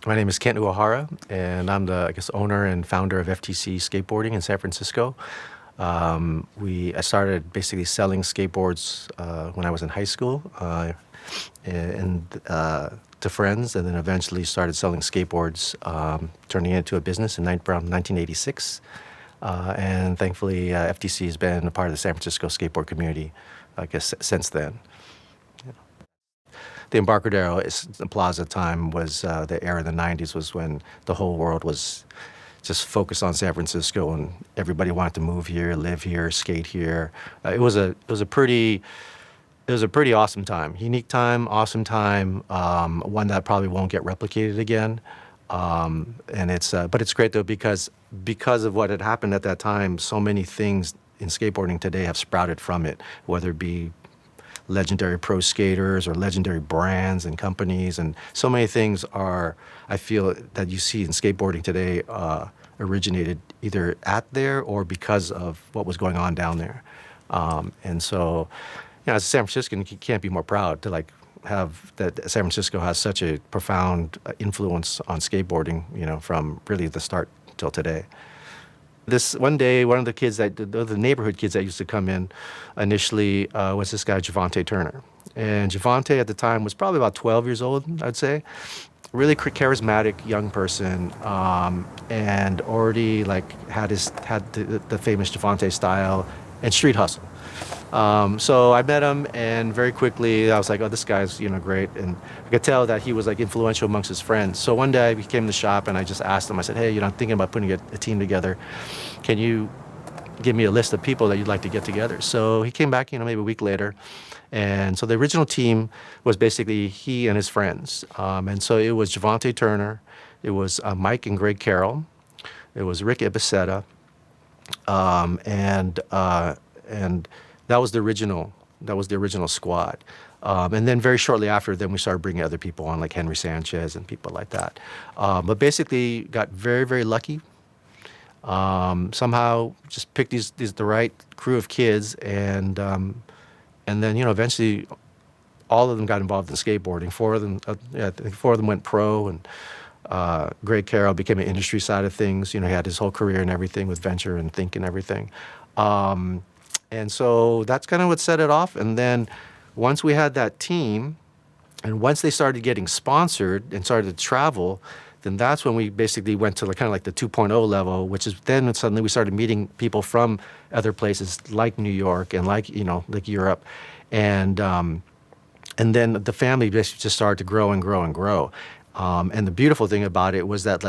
My name is Kent Uyehara, and I'm the, owner and founder of FTC Skateboarding in San Francisco. I started basically selling skateboards when I was in high school, to friends, and then eventually started selling skateboards, turning it into a business around 1986. And thankfully, FTC has been a part of the San Francisco skateboard community, since then. The Embarcadero the Plaza time was the era of the 90s, was when the whole world was just focused on San Francisco, and everybody wanted to move here, live here, skate here. It was a pretty awesome time, unique time, awesome time, one that probably won't get replicated again. But it's great though, because of what had happened at that time, so many things in skateboarding today have sprouted from it, whether it be legendary pro skaters or legendary brands and companies, and so many things I feel that you see in skateboarding today originated either at there or because of what was going on down there. And so, as a San Franciscan, you can't be more proud to have that San Francisco has such a profound influence on skateboarding, from really the start till today. This one day, one of the neighborhood kids that used to come in initially was this guy, Javante Turner. And Javante at the time was probably about 12 years old, I'd say. Really charismatic young person, and already had the famous Javante style and street hustle. So I met him, and very quickly I was like, oh, this guy's great, and I could tell that he was influential amongst his friends. So one day he came to the shop, and I just asked him, I said, hey, I'm thinking about putting a team together. Can you give me a list of people that you'd like to get together? So he came back, maybe a week later, and so the original team was basically he and his friends. And so it was Javante Turner, it was Mike and Greg Carroll, it was Rick Ibiceta, and that was the original squad. And then very shortly after, then we started bringing other people on, like Henry Sanchez and people like that. But basically got very, very lucky. Somehow just picked the right crew of kids, and then eventually all of them got involved in skateboarding. I think four of them went pro, and Greg Carroll became an industry side of things. He had his whole career and everything with Venture and Think and everything. And so that's kind of what set it off. And then once we had that team, and once they started getting sponsored and started to travel, then that's when we basically went to the 2.0 level, which is then suddenly we started meeting people from other places like New York and like Europe. And then the family basically just started to grow and grow and grow. And the beautiful thing about it was that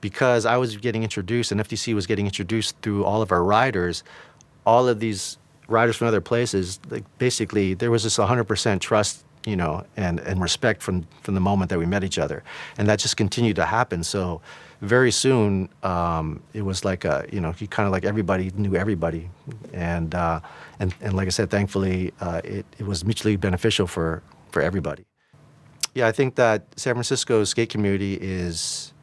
because I was getting introduced and FTC was getting introduced through all of our riders, all of these riders from other places, basically there was just 100% trust, and respect from the moment that we met each other, and that just continued to happen. So very soon, it was everybody knew everybody, and like I said, thankfully, it was mutually beneficial for everybody. Yeah, I think that San Francisco's skate community is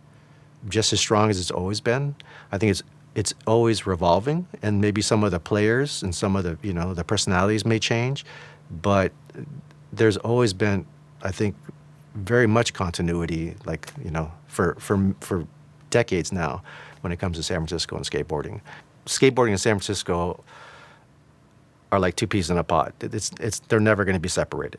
just as strong as it's always been. I think it's always revolving, and maybe some of the players and some of the the personalities may change, but there's always been, I think, very much continuity, for decades now when it comes to San Francisco and skateboarding. Skateboarding and San Francisco are like two peas in a pod. They're never going to be separated.